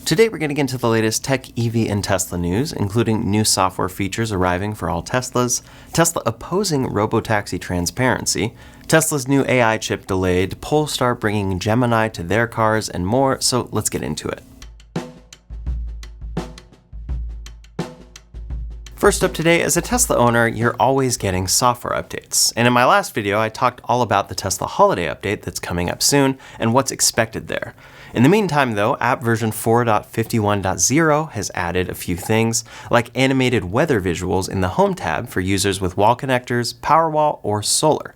Today we're getting into the latest tech, EV, and Tesla news, including new software features arriving for all Teslas, Tesla opposing Robotaxi transparency, Tesla's new AI chip delayed, Polestar bringing Gemini to their cars, and more, so let's get into it. First up today, as a Tesla owner, you're always getting software updates. And in my last video, I talked all about the Tesla holiday update that's coming up soon and what's expected there. In the meantime though, app version 4.51.0 has added a few things, like animated weather visuals in the Home tab for users with wall connectors, Powerwall, or solar.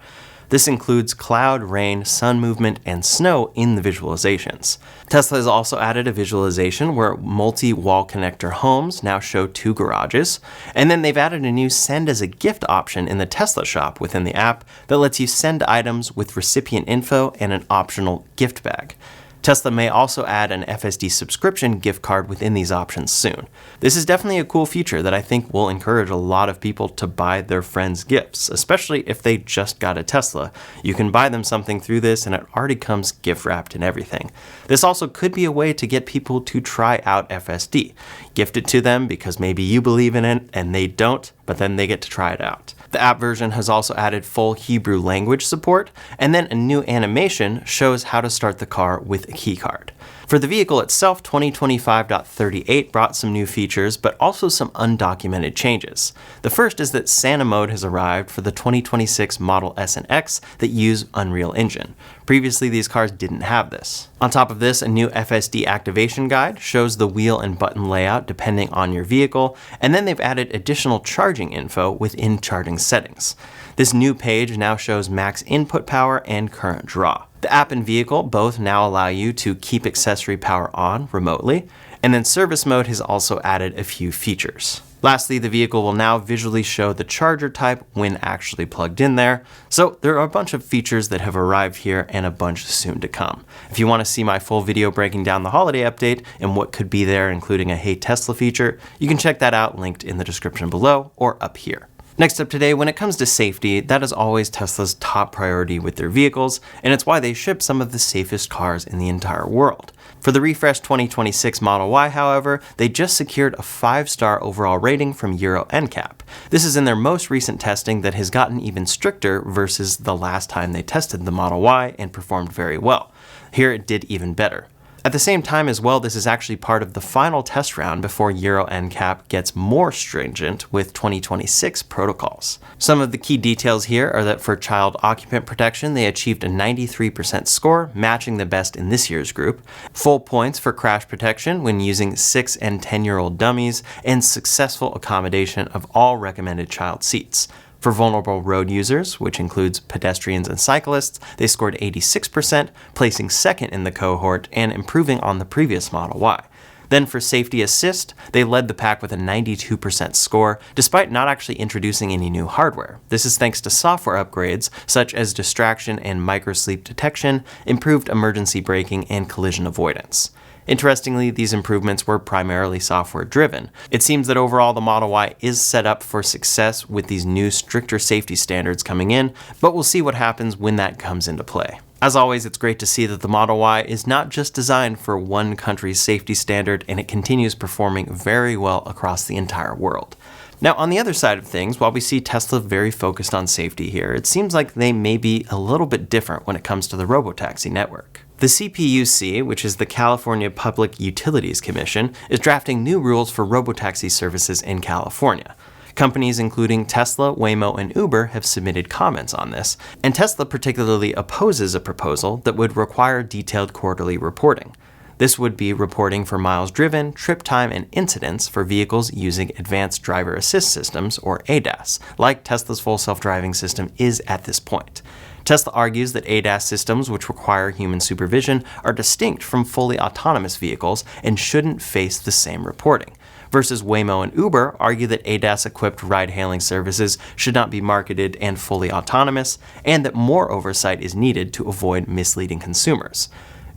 This includes cloud, rain, sun movement, and snow in the visualizations. Tesla has also added a visualization where multi-wall connector homes now show 2 garages, and then they've added a new send as a gift option in the Tesla shop within the app that lets you send items with recipient info and an optional gift bag. Tesla may also add an FSD subscription gift card within these options soon. This is definitely a cool feature that I think will encourage a lot of people to buy their friends gifts, especially if they just got a Tesla. You can buy them something through this and it already comes gift wrapped and everything. This also could be a way to get people to try out FSD. Gift it to them because maybe you believe in it and they don't, but then they get to try it out. The app version has also added full Hebrew language support, and then a new animation shows how to start the car with a keycard. For the vehicle itself, 2025.38 brought some new features, but also some undocumented changes. The first is that Santa mode has arrived for the 2026 Model S and X that use Unreal Engine. Previously, these cars didn't have this. On top of this, a new FSD activation guide shows the wheel and button layout depending on your vehicle, and then they've added additional charging info within charging settings. This new page now shows max input power and current draw. The app and vehicle both now allow you to keep accessory power on remotely, and then service mode has also added a few features. Lastly, the vehicle will now visually show the charger type when actually plugged in there. So there are a bunch of features that have arrived here and a bunch soon to come. If you want to see my full video breaking down the holiday update and what could be there, including a Hey Tesla feature, you can check that out linked in the description below or up here. Next up today, when it comes to safety, that is always Tesla's top priority with their vehicles, and it's why they ship some of the safest cars in the entire world. For the refreshed 2026 Model Y, however, they just secured a 5-star overall rating from Euro NCAP. This is in their most recent testing that has gotten even stricter versus the last time they tested the Model Y and performed very well. Here it did even better. At the same time as well, this is actually part of the final test round before Euro NCAP gets more stringent with 2026 protocols. Some of the key details here are that for child occupant protection, they achieved a 93% score, matching the best in this year's group, full points for crash protection when using 6 and 10-year-old dummies, and successful accommodation of all recommended child seats. For vulnerable road users, which includes pedestrians and cyclists, they scored 86%, placing second in the cohort and improving on the previous Model Y. Then for safety assist, they led the pack with a 92% score, despite not actually introducing any new hardware. This is thanks to software upgrades, such as distraction and microsleep detection, improved emergency braking, and collision avoidance. Interestingly, these improvements were primarily software-driven. It seems that overall the Model Y is set up for success with these new stricter safety standards coming in, but we'll see what happens when that comes into play. As always, it's great to see that the Model Y is not just designed for one country's safety standard, and it continues performing very well across the entire world. Now, on the other side of things, while we see Tesla very focused on safety here, it seems like they may be a little bit different when it comes to the Robotaxi network. The CPUC, which is the California Public Utilities Commission, is drafting new rules for Robotaxi services in California. Companies including Tesla, Waymo, and Uber have submitted comments on this, and Tesla particularly opposes a proposal that would require detailed quarterly reporting. This would be reporting for miles driven, trip time, and incidents for vehicles using advanced driver assist systems, or ADAS, like Tesla's full self-driving system is at this point. Tesla argues that ADAS systems, which require human supervision, are distinct from fully autonomous vehicles and shouldn't face the same reporting. Versus Waymo and Uber argue that ADAS-equipped ride-hailing services should not be marketed and fully autonomous, and that more oversight is needed to avoid misleading consumers.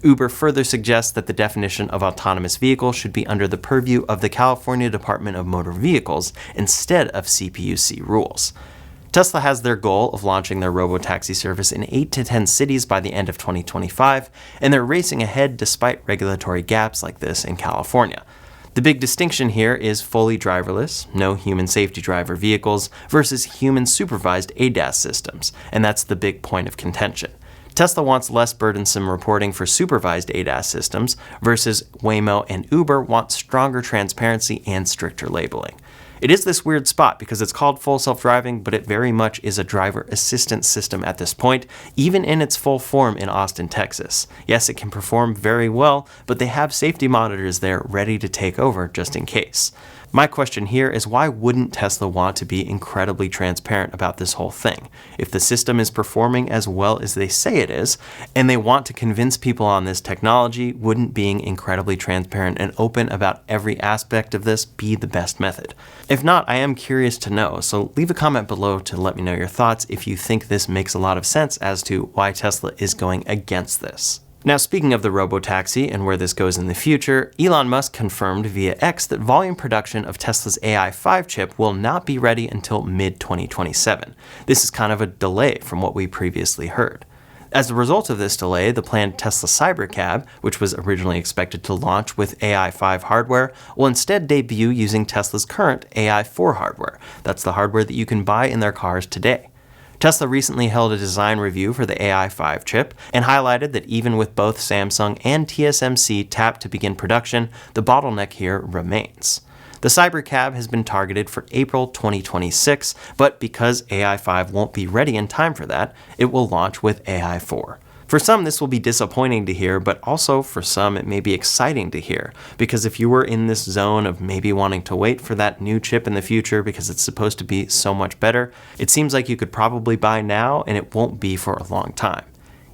Uber further suggests that the definition of autonomous vehicle should be under the purview of the California Department of Motor Vehicles instead of CPUC rules. Tesla has their goal of launching their Robotaxi service in 8 to 10 cities by the end of 2025, and they're racing ahead despite regulatory gaps like this in California. The big distinction here is fully driverless, no human safety driver vehicles, versus human-supervised ADAS systems, and that's the big point of contention. Tesla wants less burdensome reporting for supervised ADAS systems, versus Waymo and Uber want stronger transparency and stricter labeling. It is this weird spot because it's called full self-driving, but it very much is a driver assistance system at this point, even in its full form in Austin, Texas. Yes, it can perform very well, but they have safety monitors there ready to take over just in case. My question here is, why wouldn't Tesla want to be incredibly transparent about this whole thing? If the system is performing as well as they say it is, and they want to convince people on this technology, wouldn't being incredibly transparent and open about every aspect of this be the best method? If not, I am curious to know, so leave a comment below to let me know your thoughts if you think this makes a lot of sense as to why Tesla is going against this. Now, speaking of the Robotaxi and where this goes in the future, Elon Musk confirmed via X that volume production of Tesla's AI5 chip will not be ready until mid-2027. This is kind of a delay from what we previously heard. As a result of this delay, the planned Tesla Cybercab, which was originally expected to launch with AI5 hardware, will instead debut using Tesla's current AI4 hardware. That's the hardware that you can buy in their cars today. Tesla recently held a design review for the AI5 chip and highlighted that even with both Samsung and TSMC tapped to begin production, the bottleneck here remains. The Cybercab has been targeted for April 2026, but because AI5 won't be ready in time for that, it will launch with AI4. For some, this will be disappointing to hear, but also for some, it may be exciting to hear, because if you were in this zone of maybe wanting to wait for that new chip in the future because it's supposed to be so much better, it seems like you could probably buy now and it won't be for a long time.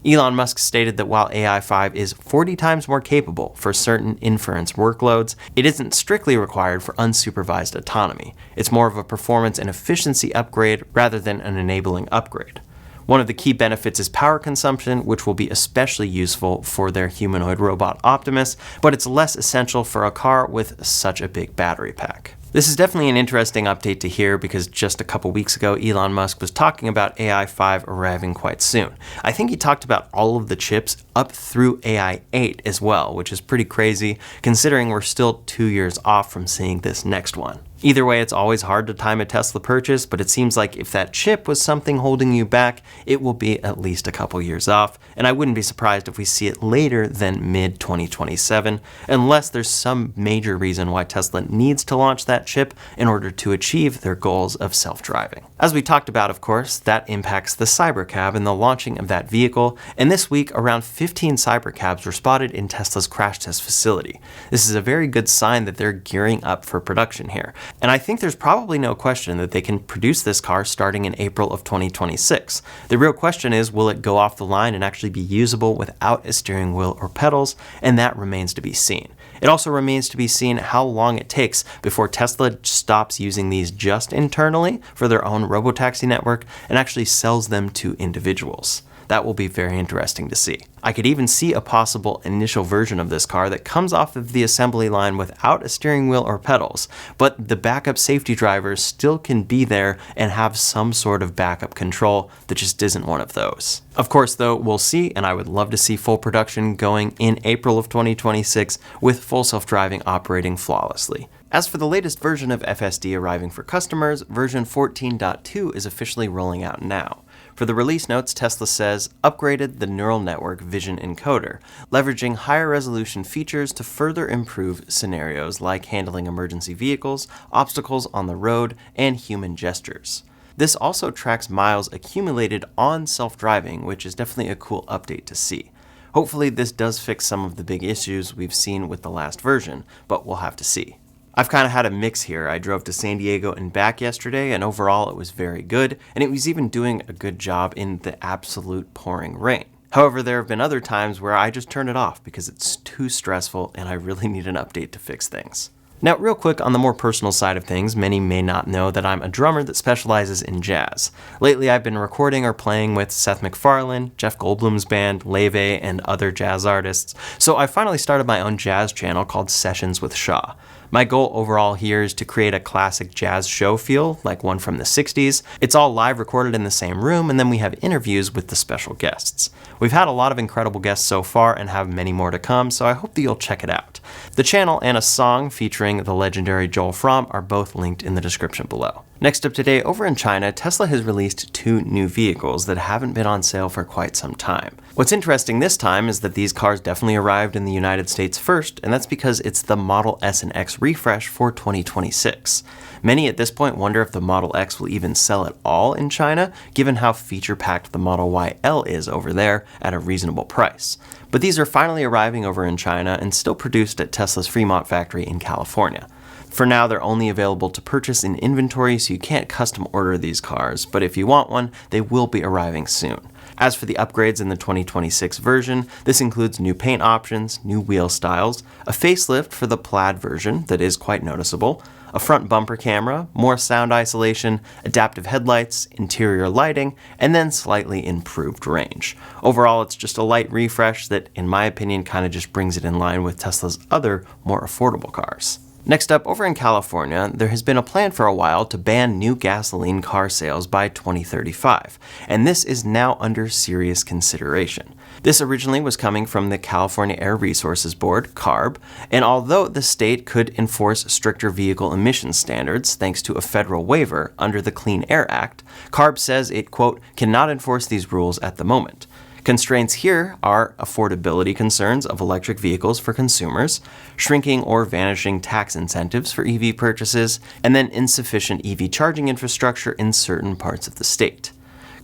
Elon Musk stated that while AI5 is 40 times more capable for certain inference workloads, it isn't strictly required for unsupervised autonomy. It's more of a performance and efficiency upgrade rather than an enabling upgrade. One of the key benefits is power consumption, which will be especially useful for their humanoid robot Optimus, but it's less essential for a car with such a big battery pack. This is definitely an interesting update to hear because just a couple weeks ago, Elon Musk was talking about AI5 arriving quite soon. I think he talked about all of the chips up through AI8 as well, which is pretty crazy considering we're still 2 years off from seeing this next one. Either way, it's always hard to time a Tesla purchase, but it seems like if that chip was something holding you back, it will be at least a couple years off, and I wouldn't be surprised if we see it later than mid-2027, unless there's some major reason why Tesla needs to launch that chip in order to achieve their goals of self-driving. As we talked about, of course, that impacts the Cybercab and the launching of that vehicle, and this week around 15 Cybercabs were spotted in Tesla's crash test facility. This is a very good sign that they're gearing up for production here. And I think there's probably no question that they can produce this car starting in April of 2026. The real question is, will it go off the line and actually be usable without a steering wheel or pedals? And that remains to be seen. It also remains to be seen how long it takes before Tesla stops using these just internally for their own Robotaxi network and actually sells them to individuals. That will be very interesting to see. I could even see a possible initial version of this car that comes off of the assembly line without a steering wheel or pedals, but the backup safety drivers still can be there and have some sort of backup control that just isn't one of those. Of course, though, we'll see, and I would love to see full production going in April of 2026 with full self-driving operating flawlessly. As for the latest version of FSD arriving for customers, version 14.2 is officially rolling out now. For the release notes, Tesla says, upgraded the neural network vision encoder, leveraging higher resolution features to further improve scenarios like handling emergency vehicles, obstacles on the road, and human gestures. This also tracks miles accumulated on self-driving, which is definitely a cool update to see. Hopefully this does fix some of the big issues we've seen with the last version, but we'll have to see. I've kind of had a mix here. I drove to San Diego and back yesterday, and overall it was very good, and it was even doing a good job in the absolute pouring rain. However, there have been other times where I just turn it off because it's too stressful and I really need an update to fix things. Now, real quick on the more personal side of things, many may not know that I'm a drummer that specializes in jazz. Lately, I've been recording or playing with Seth MacFarlane, Jeff Goldblum's band, Leve, and other jazz artists, so I finally started my own jazz channel called Sessions with Shaw. My goal overall here is to create a classic jazz show feel, like one from the 60s. It's all live recorded in the same room, and then we have interviews with the special guests. We've had a lot of incredible guests so far and have many more to come, so I hope that you'll check it out. The channel and a song featuring the legendary Joel Fromm are both linked in the description below. Next up today, over in China, Tesla has released 2 new vehicles that haven't been on sale for quite some time. What's interesting this time is that these cars definitely arrived in the United States first, and that's because it's the Model S and X refresh for 2026. Many at this point wonder if the Model X will even sell at all in China, given how feature-packed the Model YL is over there at a reasonable price. But these are finally arriving over in China and still produced at Tesla's Fremont factory in California. For now, they're only available to purchase in inventory, so you can't custom order these cars, but if you want one, they will be arriving soon. As for the upgrades in the 2026 version, this includes new paint options, new wheel styles, a facelift for the Plaid version that is quite noticeable, a front bumper camera, more sound isolation, adaptive headlights, interior lighting, and then slightly improved range. Overall, it's just a light refresh that, in my opinion, kind of just brings it in line with Tesla's other, more affordable cars. Next up, over in California, there has been a plan for a while to ban new gasoline car sales by 2035, and this is now under serious consideration. This originally was coming from the California Air Resources Board, CARB, and although the state could enforce stricter vehicle emission standards thanks to a federal waiver under the Clean Air Act, CARB says it, quote, cannot enforce these rules at the moment. Constraints here are affordability concerns of electric vehicles for consumers, shrinking or vanishing tax incentives for EV purchases, and then insufficient EV charging infrastructure in certain parts of the state.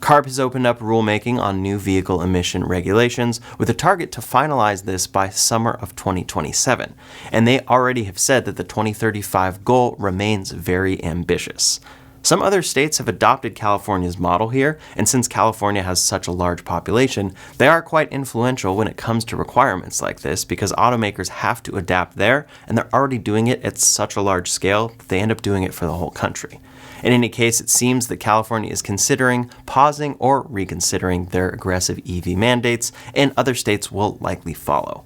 CARB has opened up rulemaking on new vehicle emission regulations with a target to finalize this by summer of 2027, and they already have said that the 2035 goal remains very ambitious. Some other states have adopted California's model here, and since California has such a large population, they are quite influential when it comes to requirements like this because automakers have to adapt there, and they're already doing it at such a large scale that they end up doing it for the whole country. In any case, it seems that California is considering pausing or reconsidering their aggressive EV mandates, and other states will likely follow.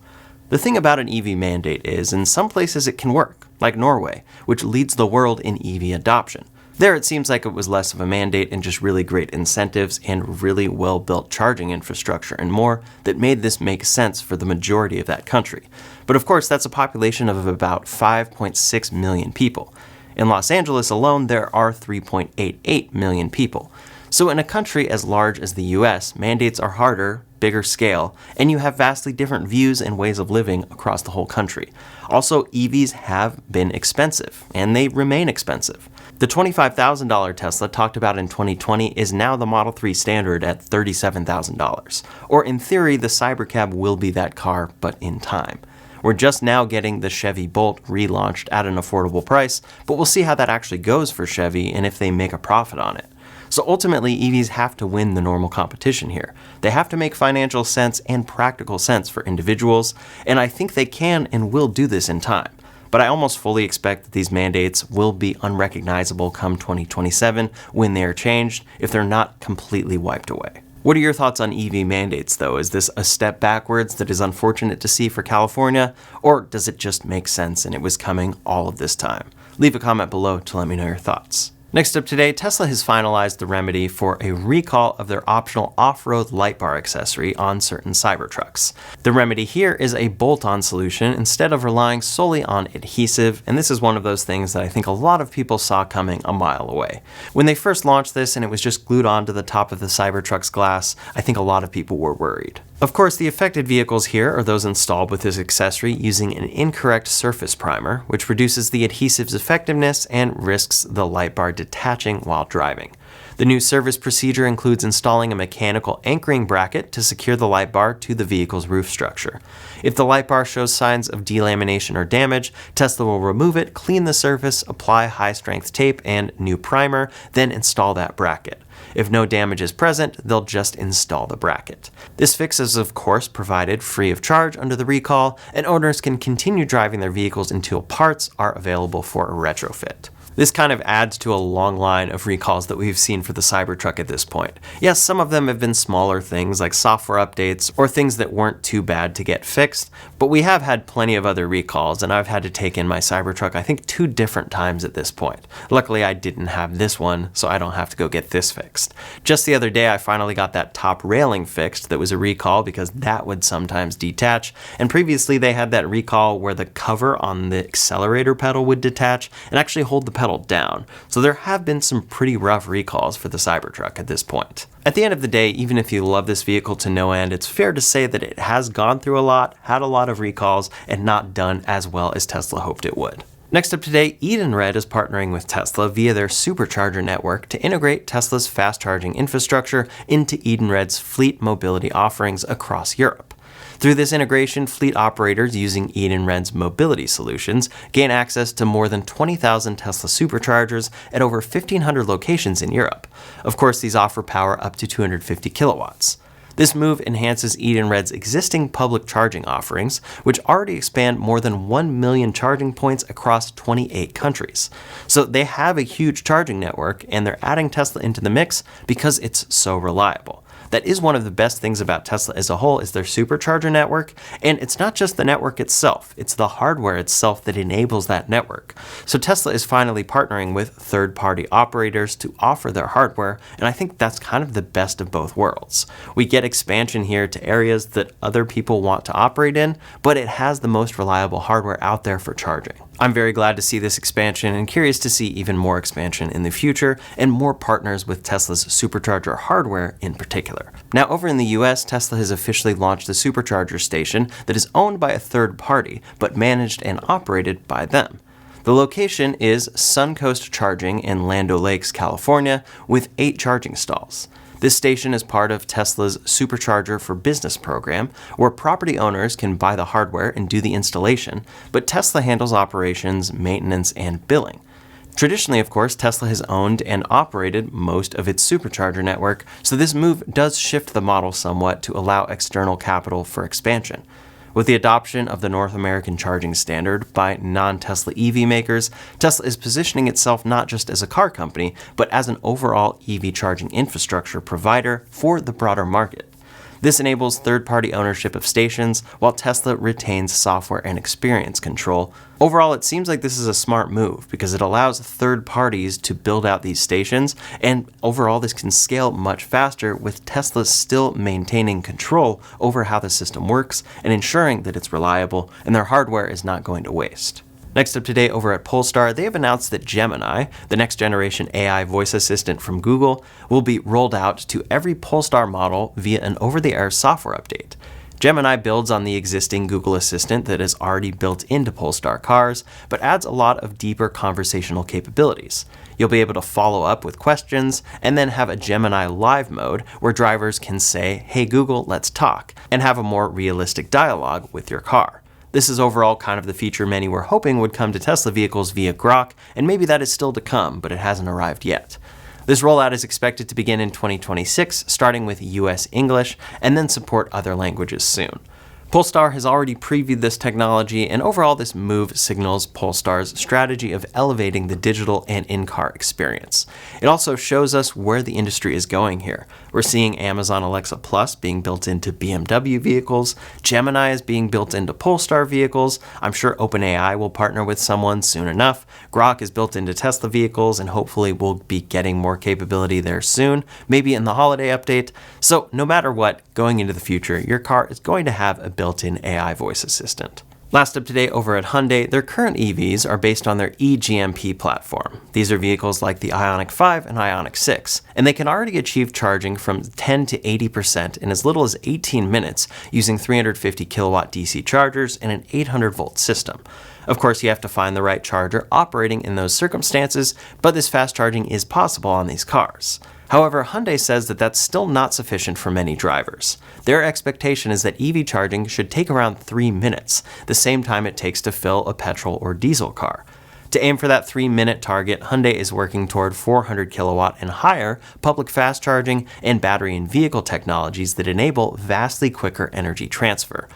The thing about an EV mandate is, in some places it can work, like Norway, which leads the world in EV adoption. There, it seems like it was less of a mandate and just really great incentives and really well-built charging infrastructure and more that made this make sense for the majority of that country. But of course, that's a population of about 5.6 million people. In Los Angeles alone, there are 3.88 million people. So in a country as large as the US, mandates are harder, bigger scale, and you have vastly different views and ways of living across the whole country. Also, EVs have been expensive, and they remain expensive. The $25,000 Tesla talked about in 2020 is now the Model 3 standard at $37,000. Or in theory, the Cybercab will be that car, but in time. We're just now getting the Chevy Bolt relaunched at an affordable price, but we'll see how that actually goes for Chevy and if they make a profit on it. So ultimately, EVs have to win the normal competition here. They have to make financial sense and practical sense for individuals, and I think they can and will do this in time. But I almost fully expect that these mandates will be unrecognizable come 2027 when they are changed, if they're not completely wiped away. What are your thoughts on EV mandates, though? Is this a step backwards that is unfortunate to see for California, or does it just make sense and it was coming all of this time? Leave a comment below to let me know your thoughts. Next up today, Tesla has finalized the remedy for a recall of their optional off-road light bar accessory on certain Cybertrucks. The remedy here is a bolt-on solution instead of relying solely on adhesive, and this is one of those things that I think a lot of people saw coming a mile away. When they first launched this and it was just glued onto the top of the Cybertruck's glass, I think a lot of people were worried. Of course, the affected vehicles here are those installed with this accessory using an incorrect surface primer, which reduces the adhesive's effectiveness and risks the light bar detaching while driving. The new service procedure includes installing a mechanical anchoring bracket to secure the light bar to the vehicle's roof structure. If the light bar shows signs of delamination or damage, Tesla will remove it, clean the surface, apply high-strength tape and new primer, then install that bracket. If no damage is present, they'll just install the bracket. This fix is of course provided free of charge under the recall, and owners can continue driving their vehicles until parts are available for a retrofit. This kind of adds to a long line of recalls that we've seen for the Cybertruck at this point. Yes, some of them have been smaller things like software updates or things that weren't too bad to get fixed, but we have had plenty of other recalls, and I've had to take in my Cybertruck I think 2 different times at this point. Luckily I didn't have this one, so I don't have to go get this fixed. Just the other day I finally got that top railing fixed that was a recall because that would sometimes detach, and previously they had that recall where the cover on the accelerator pedal would detach and actually hold the pedal down. So there have been some pretty rough recalls for the Cybertruck at this point. At the end of the day, even if you love this vehicle to no end, it's fair to say that it has gone through a lot, had a lot of recalls, and not done as well as Tesla hoped it would. Next up today, Edenred is partnering with Tesla via their Supercharger network to integrate Tesla's fast charging infrastructure into Edenred's fleet mobility offerings across Europe. Through this integration, fleet operators using Edenred's mobility solutions gain access to more than 20,000 Tesla Superchargers at over 1,500 locations in Europe. Of course, these offer power up to 250 kilowatts. This move enhances Edenred's existing public charging offerings, which already expand more than 1 million charging points across 28 countries. So they have a huge charging network, and they're adding Tesla into the mix because it's so reliable. That is one of the best things about Tesla as a whole is their Supercharger network, and it's not just the network itself, it's the hardware itself that enables that network. So Tesla is finally partnering with third-party operators to offer their hardware, and I think that's kind of the best of both worlds. We get expansion here to areas that other people want to operate in, but it has the most reliable hardware out there for charging. I'm very glad to see this expansion and curious to see even more expansion in the future and more partners with Tesla's Supercharger hardware in particular. Now over in the US, Tesla has officially launched the Supercharger station that is owned by a third party but managed and operated by them. The location is Suncoast Charging in Land O'Lakes, California, with 8 charging stalls. This station is part of Tesla's Supercharger for Business program, where property owners can buy the hardware and do the installation, but Tesla handles operations, maintenance, and billing. Traditionally, of course, Tesla has owned and operated most of its Supercharger network, so this move does shift the model somewhat to allow external capital for expansion. With the adoption of the North American charging standard by non-Tesla EV makers, Tesla is positioning itself not just as a car company, but as an overall EV charging infrastructure provider for the broader market. This enables third-party ownership of stations, while Tesla retains software and experience control. Overall, it seems like this is a smart move because it allows third parties to build out these stations, and overall this can scale much faster with Tesla still maintaining control over how the system works and ensuring that it's reliable and their hardware is not going to waste. Next up today over at Polestar, they have announced that Gemini, the next generation AI voice assistant from Google, will be rolled out to every Polestar model via an over-the-air software update. Gemini builds on the existing Google Assistant that is already built into Polestar cars, but adds a lot of deeper conversational capabilities. You'll be able to follow up with questions and then have a Gemini Live mode where drivers can say, "Hey Google, let's talk," and have a more realistic dialogue with your car. This is overall kind of the feature many were hoping would come to Tesla vehicles via Grok, and maybe that is still to come, but it hasn't arrived yet. This rollout is expected to begin in 2026, starting with US English, and then support other languages soon. Polestar has already previewed this technology, and overall this move signals Polestar's strategy of elevating the digital and in-car experience. It also shows us where the industry is going here. We're seeing Amazon Alexa Plus being built into BMW vehicles, Gemini is being built into Polestar vehicles, I'm sure OpenAI will partner with someone soon enough, Grok is built into Tesla vehicles, and hopefully we'll be getting more capability there soon, maybe in the holiday update. So no matter what, going into the future, your car is going to have a built-in AI voice assistant. Last up today over at Hyundai, their current EVs are based on their eGMP platform. These are vehicles like the Ioniq 5 and Ioniq 6, and they can already achieve charging from 10 to 80% in as little as 18 minutes using 350 kilowatt DC chargers and an 800 volt system. Of course, you have to find the right charger operating in those circumstances, but this fast charging is possible on these cars. However, Hyundai says that that's still not sufficient for many drivers. Their expectation is that EV charging should take around 3 minutes, the same time it takes to fill a petrol or diesel car. To aim for that 3-minute target, Hyundai is working toward 400 kilowatt and higher public fast charging and battery and vehicle technologies that enable vastly quicker energy transfer.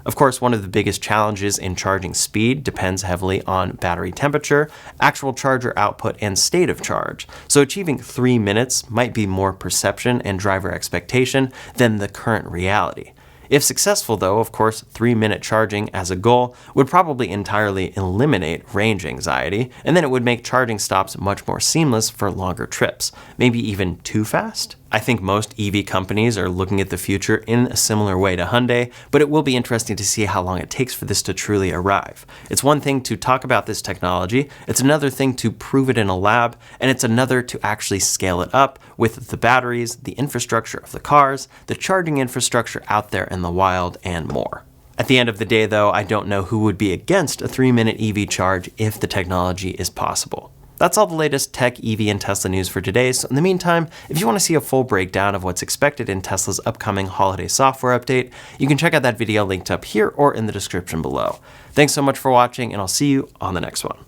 Of course, one of the biggest challenges in charging speed depends heavily on battery temperature, actual charger output, and state of charge. So achieving 3 minutes might be more perception and driver expectation than the current reality. If successful though, of course, 3-minute charging as a goal would probably entirely eliminate range anxiety, and then it would make charging stops much more seamless for longer trips, maybe even too fast. I think most EV companies are looking at the future in a similar way to Hyundai, but it will be interesting to see how long it takes for this to truly arrive. It's one thing to talk about this technology, it's another thing to prove it in a lab, and it's another to actually scale it up with the batteries, the infrastructure of the cars, the charging infrastructure out there in the wild, and more. At the end of the day though, I don't know who would be against a 3-minute EV charge if the technology is possible. That's all the latest tech, EV, and Tesla news for today, so in the meantime, if you want to see a full breakdown of what's expected in Tesla's upcoming holiday software update, you can check out that video linked up here or in the description below. Thanks so much for watching, and I'll see you on the next one.